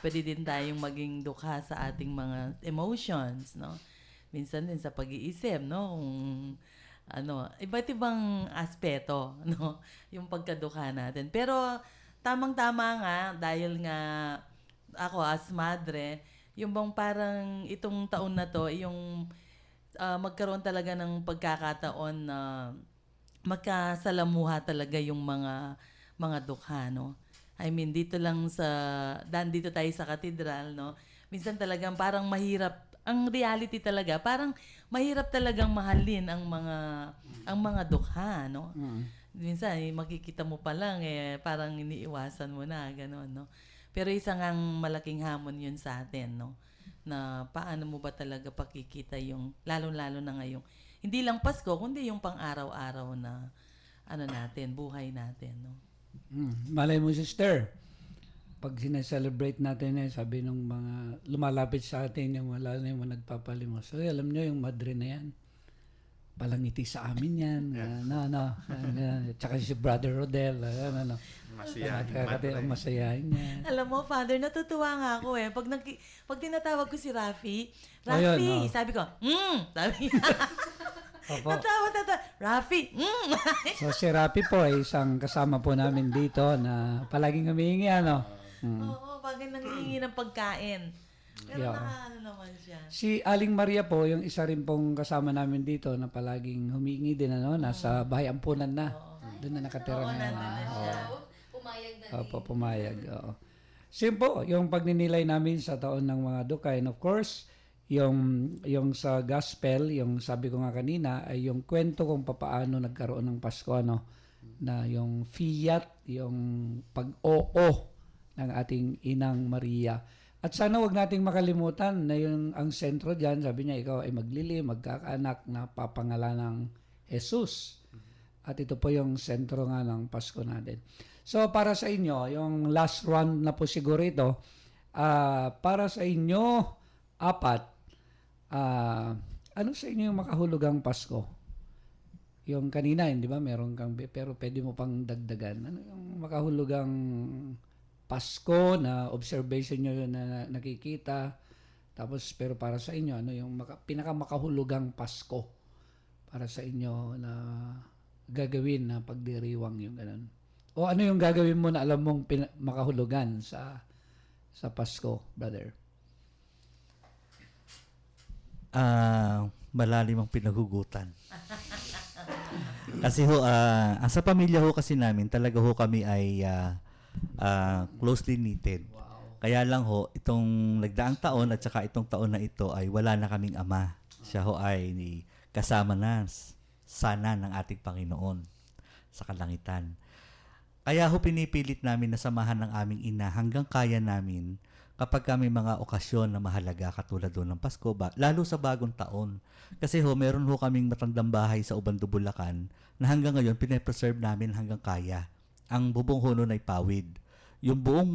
Pwede din tayong maging dukha sa ating mga emotions, no? Minsan din sa pag-iisip, no? Kung iba't ibang aspeto, no? Yung pagkadukha natin. Pero tamang-tama nga dahil nga ako as madre, yung bang parang itong taon na to, yung magkaroon talaga ng pagkakataon na magkasalamuha talaga yung mga dukha, no? I mean, dito tayo sa katedral, no? Minsan talagang parang mahirap, ang reality talaga, parang mahirap talagang mahalin ang mga dukha, no? Minsan, makikita mo pa lang, parang iniiwasan mo na, gano'n, no? Pero isang ang malaking hamon yun sa atin, no? Na paano mo ba talaga pakikita yung, lalo-lalo na ngayong, hindi lang Pasko, kundi yung pang-araw-araw na, natin, buhay natin, no? Malay mo, sister, pag sineselebrate natin sabi nung mga lumalapit sa atin, yung lalo na yung mga nagpapalimos. So, alam nyo, yung madre na yan, palangiti sa amin yan. Tsaka si Brother Rodel. Masayahin. Masayahin yan. Alam mo, Father, natutuwa nga ako pag tinatawag ko si Rafi, Ayun, no. sabi ko, sabi Opo. natawa, Rafi, So si Rapi po ay isang kasama po namin dito na palaging humihingi Oo, pag nangihingi ng pagkain. Pero Yeah. naman siya. Si Aling Maria po, yung isa rin pong kasama namin dito na palaging humihingi din nasa bahay ampunan na. Doon na nakatira ngayon. Pumayag na Opo, pumayag. Oo. Simple, yung pagninilay namin sa taon ng mga duka. And of course, yung sa gospel, yung sabi ko nga kanina, ay yung kwento kung papaano nagkaroon ng Pasko, na yung fiat, yung pag-oo ng ating Inang Maria. At sana wag nating makalimutan na ang sentro diyan, sabi niya, ikaw ay magkakaanak na papangalan ng Jesus. At ito po yung sentro nga ng Pasko natin. So para sa inyo, yung last round na po siguro ito, para sa inyo, apat, ano sa inyo yung makahulugang Pasko? Yung kanina, di ba, meron kang, pero pwede mo pang dagdagan. Ano yung makahulugang Pasko na observation nyo na nakikita? Tapos, pero para sa inyo, ano yung pinakamakahulugang Pasko para sa inyo na gagawin na pagdiriwang yung ganun? O ano yung gagawin mo na alam mong makahulugan sa Pasko, brother? Malalim ang pinaghugutan. Kasi sa pamilya kasi namin, talaga kami ay closely knitted. Wow. Kaya lang itong nagdaang taon at saka itong taon na ito ay wala na kaming ama. Siya ay kasama na sana ng ating Panginoon sa kalangitan. Kaya pinipilit namin na samahan ng aming ina hanggang kaya namin kapag may mga okasyon na mahalaga katulad ng Pasko, lalo sa bagong taon. Kasi meron kaming matandang bahay sa Ubando, Bulacan na hanggang ngayon pinapreserve namin hanggang kaya. Ang bubong nun ay pawid. Yung buong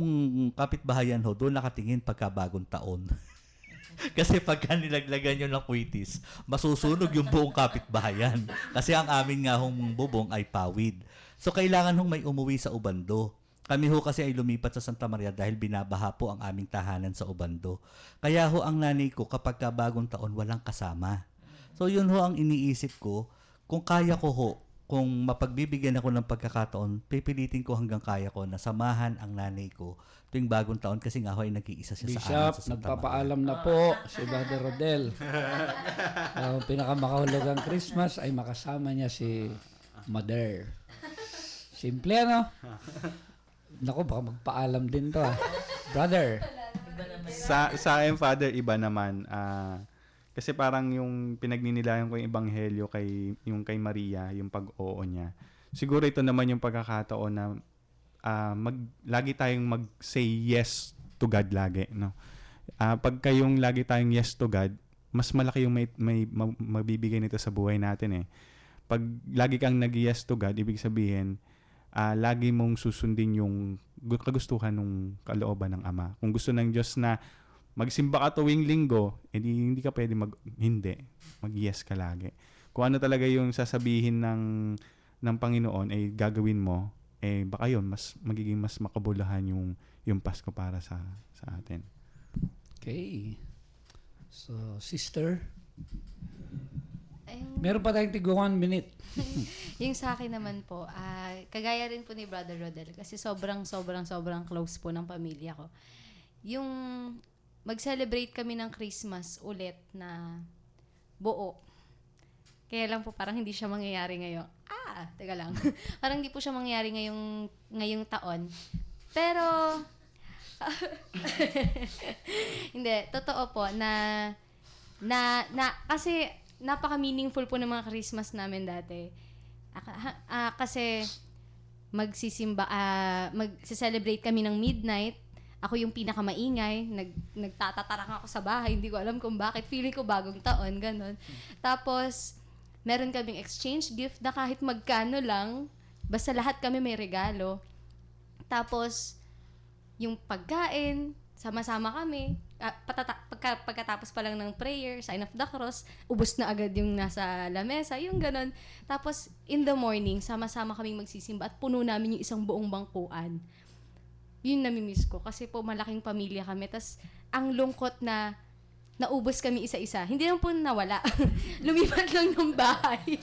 kapitbahayan doon nakatingin pagka bagong taon. Kasi pagka nilaglagan nyo ng kwitis, masusunog yung buong kapitbahayan. Kasi ang amin nga bubong ay pawid. So kailangan may umuwi sa Ubando. Kami ho kasi ay lumipat sa Santa Maria dahil binabaha po ang aming tahanan sa Obando. Kaya ho ang nanay ko kapag ka bagong taon walang kasama. So yun ho ang iniisip ko, kung kaya ko ho, kung mapagbibigyan ako ng pagkakataon, pipilitin ko hanggang kaya ko na samahan ang nanay ko tuwing bagong taon kasi nga ho ay nag-iisa siya sa amin Bishop, sa Santa Maria. nagpapaalam na po si Brother Rodel. Ang pinakamakahulugang Christmas ay makasama niya si Mother. Simple ano? Naku, baka magpaalam din to Brother. Sa aking father, iba naman. Kasi parang yung pinagninilayan ko yung ebanghelyo kay Maria, yung pag-oo niya. Siguro ito naman yung pagkakataon na lagi tayong mag-say yes to God lagi. No? Pagka yung lagi tayong yes to God, mas malaki yung may mabibigay nito sa buhay natin eh. Pag lagi kang nag-yes to God, ibig sabihin, lagi mong susundin yung kagustuhan ng kalooban ng Ama. Kung gusto ng Diyos na magsimba ka tuwing linggo, hindi ka pwede mag-yes ka lagi. Kung ano talaga yung sasabihin ng Panginoon ay gagawin mo, baka yun, magiging mas makabuluhan yung Pasko para sa atin. Okay. So, sister, Ayun, meron pa tayong tigo 1 minute. Yung sa akin naman po, kagaya rin po ni Brother Rodel kasi sobrang close po ng pamilya ko. Yung mag-celebrate kami ng Christmas ulit na buo. Kaya lang po parang hindi siya mangyayari ngayon. Teka lang. Parang hindi po siya mangyayari ngayong taon. Pero hindi, totoo po na kasi napaka-meaningful po ng mga Christmas namin dati. Kasi magsi-celebrate kami ng midnight. Ako yung pinakamaingay, nagtatatarang ako sa bahay, hindi ko alam kung bakit. Feeling ko bagong taon, ganun. Tapos, meron kaming exchange gift na kahit magkano lang, basta lahat kami may regalo. Tapos, yung pagkain, sama-sama kami. Pagkatapos pa lang ng prayer, sign of the cross, ubos na agad yung nasa lamesa, yung ganun. Tapos, in the morning, sama-sama kaming magsisimba at puno namin yung isang buong bangkuan. Yun namimiss ko kasi po malaking pamilya kami. Tas ang lungkot na naubos kami isa-isa. Hindi lang po nawala. Lumipat lang ng bahay.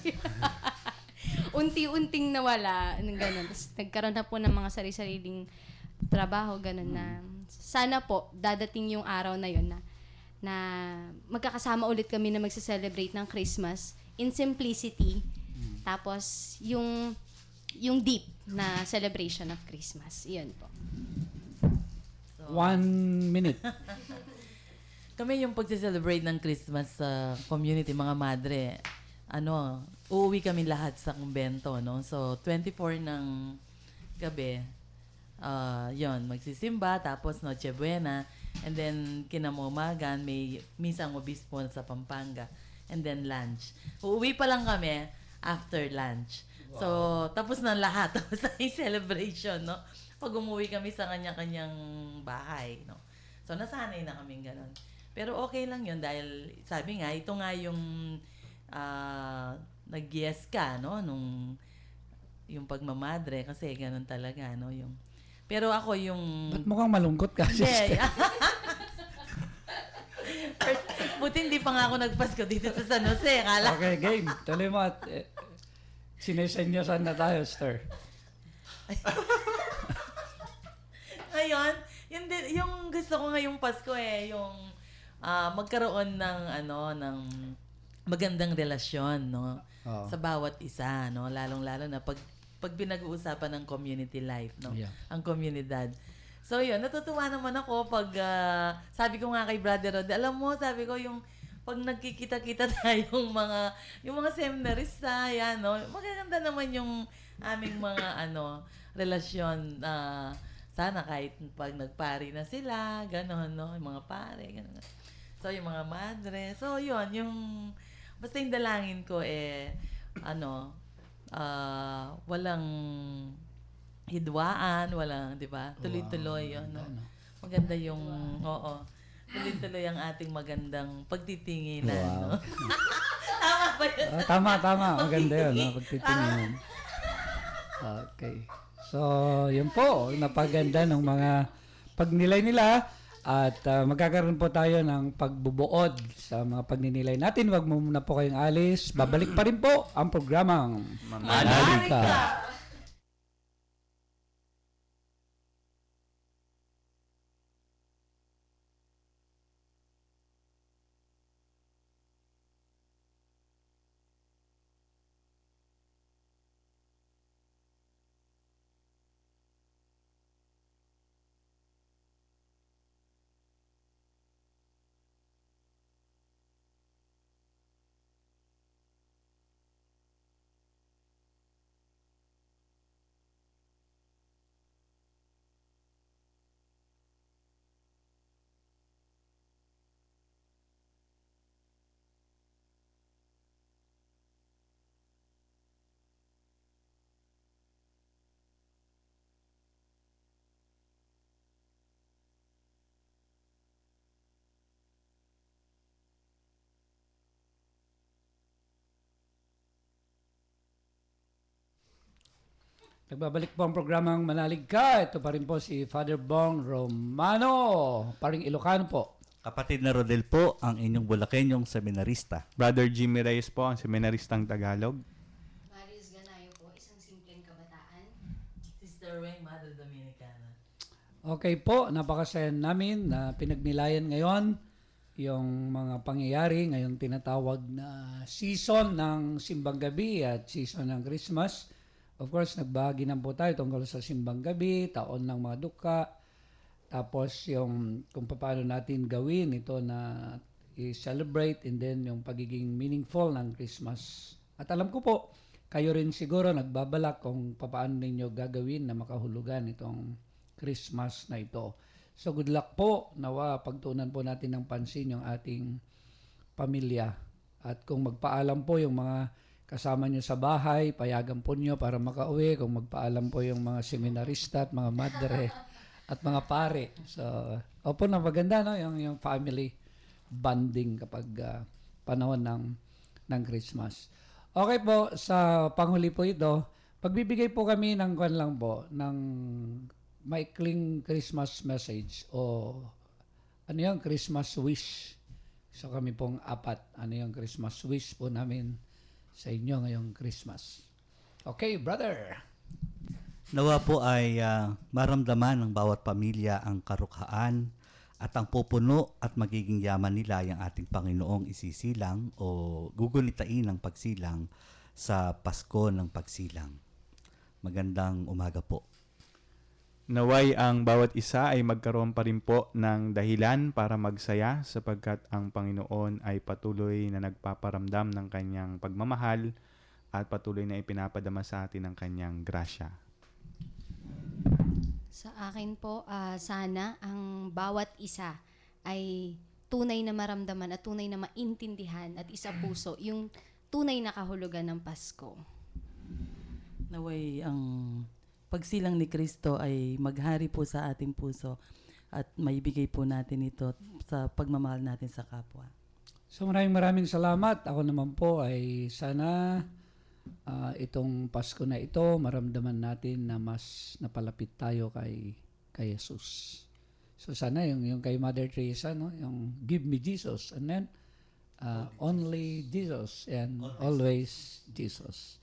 Unti-unting nawala. Ganun. Tas nagkaroon na po ng mga sarili-sariling trabaho. Ganun na. Sana po dadating yung araw na yun na magkakasama ulit kami na magse-celebrate ng Christmas in simplicity. Tapos yung deep na celebration of Christmas. Iyon po. 1 minute. Kami yung pagse-celebrate ng Christmas sa community, mga madre, uuwi kami lahat sa kumbento, no? So, 24 ng gabi, yon magsisimba, tapos Noche Buena, and then kinamumagan, may misang obispo sa Pampanga, and then lunch. Uuwi pa lang kami after lunch. Wow. So, tapos na lahat. Tapos na yung celebration, no? Pag umuwi kami sa kanya-kanyang bahay, no? So, nasanay na kaming ganun. Pero okay lang yun dahil, sabi nga, ito nga yung nag-yes ka, no? Yung pagmamadre, kasi ganun talaga, no? Pero ako yung... Ba't mukhang malungkot ka, sister? Buti hindi pa nga ako nagpasko dito sa San Jose. Kala. Okay, game. Tuloy mo at sinesenyosan na tayo, sister. Ngayon, yung gusto ko ngayong Pasko yung magkaroon ng magandang relasyon, no? Sa bawat isa, no? Lalong-lalo na pag pinag-uusapan ng community life, no? Yeah. Ang komunidad. So yun, natutuwa naman ako pag sabi ko nga kay Brother Rod, alam mo, sabi ko yung pag nagkikita-kita tayong yung mga seminarista, yan, no? Magaganda naman yung aming mga relasyon sana kahit pag nagpari na sila, gano'n, no? Yung mga pare, gano'n. So, yung mga madre. So, yun, basta yung dalangin ko walang hidwaan, walang, di ba? Tuloy-tuloy, yun, no? Maganda yung, tuloy-tuloy ang ating magandang pagtitinginan, no? Tama ba yun? Tama. Maganda yun, no? Pagtitingin. Okay. So, yun po, napaganda ng mga pagnilay nila at magkakaroon po tayo ng pagbubuod sa mga pagninilay natin. Huwag mo muna po kayong alis. Babalik pa rin po ang programang Manalika. Nagbabalik po ang programang Manalig Ka. Ito pa rin po si Father Bong Romano, paring Ilocano po. Kapatid na Rodel po, ang inyong Bulakenyong seminarista. Brother Jimmy Reyes po, ang seminaristang Tagalog. Maris Ganayo po, isang simpleng kabataan. Sister Ray, Mother Dominicana. Okay po, napakasaya namin na pinagnilayan ngayon yung mga pangyayari ngayong tinatawag na season ng Simbang Gabi at season ng Christmas. Of course, nagbahagi na po tayo tungkol sa Simbang Gabi, taon ng mga duka, tapos yung kung paano natin gawin ito na i-celebrate and then yung pagiging meaningful ng Christmas. At alam ko po, kayo rin siguro nagbabalak kung paano ninyo gagawin na makahulugan itong Christmas na ito. So good luck po, nawa pagtuunan po natin ng pansin yung ating pamilya. At kung magpaalam po yung mga kasama nyo sa bahay, payagan po nyo para makauwi. Kung magpaalam po yung mga seminarista at mga madre at mga pare. So, opo na maganda, no? Yung family bonding kapag panahon ng Christmas. Okay po, sa panghuli po ito, pagbibigay po kami ng kwan lang po, ng maikling Christmas message o ano yung Christmas wish. So kami pong apat, ano yung Christmas wish po namin sa inyo ngayong Christmas. Okay, brother. Nawa po ay maramdaman ng bawat pamilya ang karukhaan at ang pupuno at magiging yaman nila yung ating Panginoong isisilang o gugunitain ng pagsilang sa Pasko ng Pagsilang. Magandang umaga po. Naway ang bawat isa ay magkaroon pa rin po ng dahilan para magsaya sapagkat ang Panginoon ay patuloy na nagpaparamdam ng kanyang pagmamahal at patuloy na ipinapadama sa atin ang kanyang grasya. Sa akin po, sana ang bawat isa ay tunay na maramdaman at tunay na maintindihan at isa puso yung tunay na kahulugan ng Pasko. Naway ang pagsilang ni Kristo ay maghari po sa ating puso at maibigay po natin ito sa pagmamahal natin sa kapwa. So maraming salamat. Ako naman po ay sana itong Pasko na ito, maramdaman natin na mas napalapit tayo kay Jesus. So sana yung kay Mother Teresa, no? Yung give me Jesus and then only Jesus and always Jesus.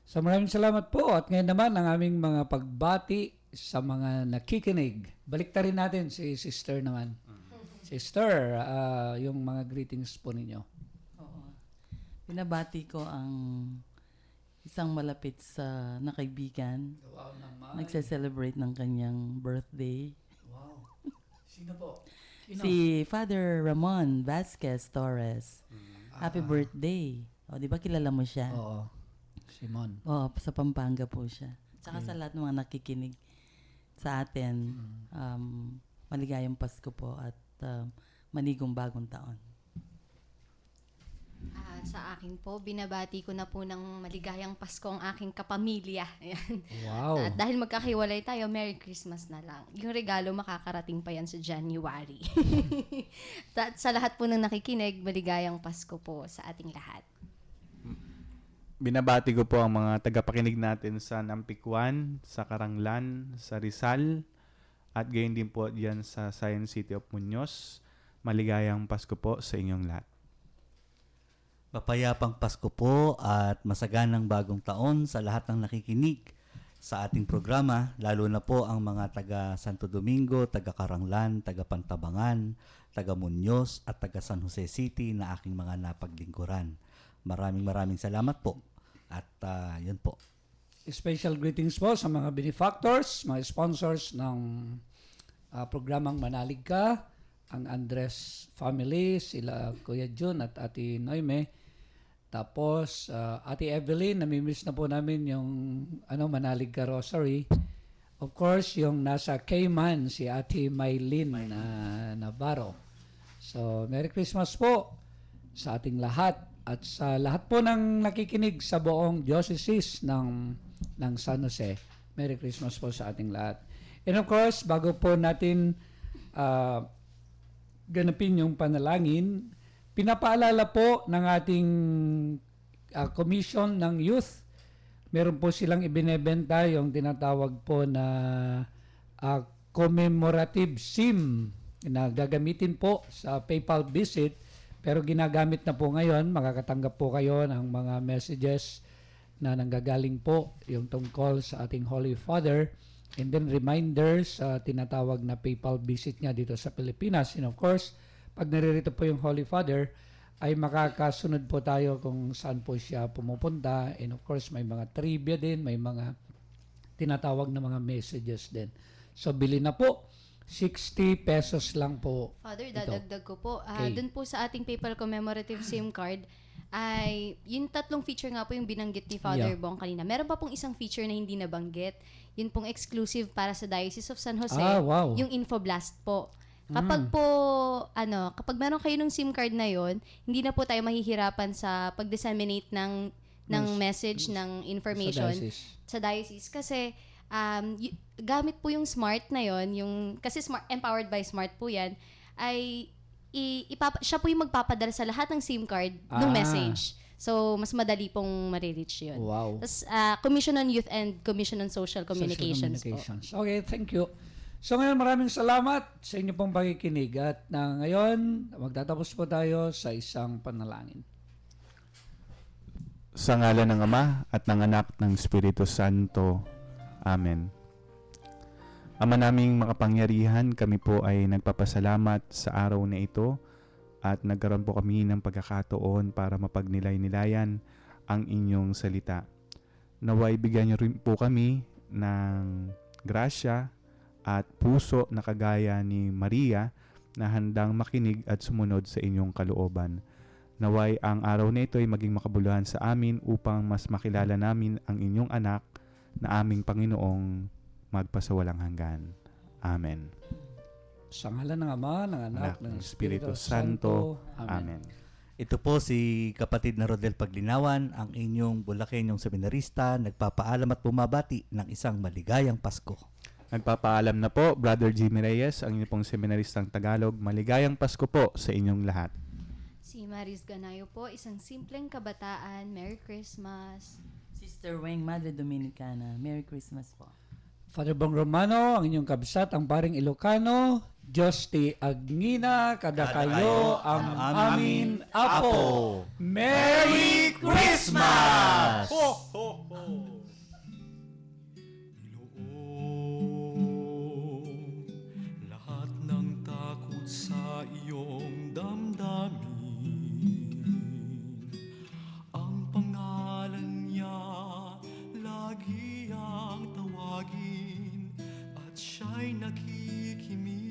So maraming salamat po at ngayon naman ang aming mga pagbati sa mga nakikinig. Baliktarin natin si Sister naman. Sister, yung mga greetings po ninyo. Oo. Binabati ko ang isang malapit sa nakaibigan. Wow naman. Nagse-celebrate ng kanyang birthday. Wow. Sino po? Si Father Ramon Vasquez Torres. Happy birthday. O, di ba kilala mo siya? Oo. Simon. Oo, sa Pampanga po siya. Tsaka sa lahat ng mga nakikinig sa atin, maligayang Pasko po at manigong bagong taon. Sa akin po, binabati ko na po ng maligayang Pasko ang aking kapamilya. Ayan. Wow. At dahil magkakiwalay tayo, Merry Christmas na lang. Yung regalo makakarating pa yan sa January. At sa lahat po ng nakikinig, maligayang Pasko po sa ating lahat. Binabati ko po ang mga tagapakinig natin sa Nampikwan, sa Karanglan, sa Rizal, at gayon din po diyan sa Science City of Muñoz. Maligayang Pasko po sa inyong lahat. Mapayapang Pasko po at masaganang bagong taon sa lahat ng nakikinig sa ating programa, lalo na po ang mga taga Santo Domingo, taga Karanglan, taga Pantabangan, taga Muñoz at taga San Jose City na aking mga napaglingkuran. Maraming salamat po. At yun po. Special greetings po sa mga benefactors, mga sponsors ng programang Manalig Ka, ang Andres family, sila Kuya Jun at Ate Noime. Tapos Ate Evelyn, namimiss na po namin yung Manalig Ka Rosary. Of course, yung nasa Cayman, si Ate Maylin Navarro. So, Merry Christmas po sa ating lahat. At sa lahat po ng nakikinig sa buong diocese ng San Jose, Merry Christmas po sa ating lahat. And of course, bago po natin ganapin yung panalangin, pinapaalala po ng ating commission ng youth. Meron po silang ibinebenta yung tinatawag po na commemorative SIM na gagamitin po sa PayPal visit. Pero ginagamit na po ngayon, makakatanggap po kayo ng mga messages na nanggagaling po yung tungkol sa ating Holy Father, and then reminders sa tinatawag na PayPal visit niya dito sa Pilipinas. And of course, pag naririto po yung Holy Father, ay makakasunod po tayo kung saan po siya pumupunta. And of course, may mga trivia din, may mga tinatawag na mga messages din. So, bili na po. 60 pesos lang po. Father, dadagdag ko po. Okay. Doon po sa ating PayPal commemorative SIM card, ay yung tatlong feature nga po yung binanggit ni Father Bong kanina. Meron pa pong isang feature na hindi nabanggit. Yun pong exclusive para sa Diocese of San Jose. Wow. Yung Infoblast po. Kapag po, kapag meron kayo ng SIM card na yon, hindi na po tayo mahihirapan sa pag-disseminate ng message, ng information sa diocese. Kasi, gamit po yung smart na yon, kasi empowered by smart po yan, ay siya po yung magpapadala sa lahat ng SIM card ng message. So, mas madali pong marireach yun. Wow. Tapos, Commission on Youth and Commission on Social Communications po. Okay, thank you. So ngayon, maraming salamat sa inyo pong pakikinig. At ngayon, magtatapos po tayo sa isang panalangin. Sa ngalan ng Ama at ng Anak ng Espiritu Santo. Amen. Ama naming makapangyarihan, kami po ay nagpapasalamat sa araw na ito at nagkaroon po kami ng pagkakataon para mapagnilay-nilayan ang inyong salita. Naway bigyan niyo rin po kami ng grasya at puso na kagaya ni Maria na handang makinig at sumunod sa inyong kalooban. Naway ang araw na ito ay maging makabuluhan sa amin upang mas makilala namin ang inyong anak na aming Panginoong magpasawalang hanggan. Amen. Sa ngalan ng Ama, ng Anak, ng Espiritu Santo. Amen. Ito po si kapatid na Rodel Paglinawan, ang inyong Bulakenyong seminarista, nagpapaalam at bumabati ng isang maligayang Pasko. Nagpapaalam na po, Brother Jimmy Reyes, ang inyong pong seminaristang Tagalog. Maligayang Pasko po sa inyong lahat. Si Maris Ganayo po, isang simpleng kabataan. Merry Christmas. Sister Weng, Madre Dominicana, Merry Christmas po. Father Bong Romano, ang inyong kabsat, ang paring Ilocano. Diyos ti Agnina, kada kayo ang amin apo. Merry Christmas! Ho, ho, ho! Lahat ng takot sa iyong damdamin, ang pangalan niya lagi ang tawagin, at siya'y nakikinig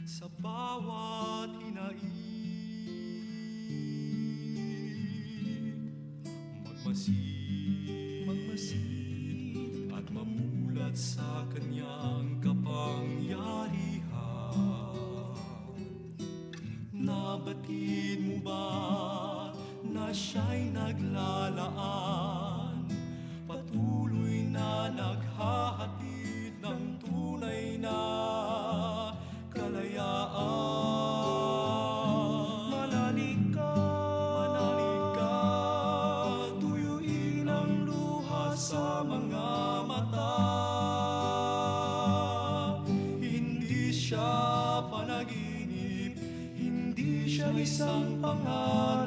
sa bawat hinaing. Magmasid at mamulat sa kanyang kapangyarihan. Nabatid mo ba na siya'y naglalaan, patuloy na naghahatid ng tunay na kalayaan? Manalig ka, tuyo isang pangalan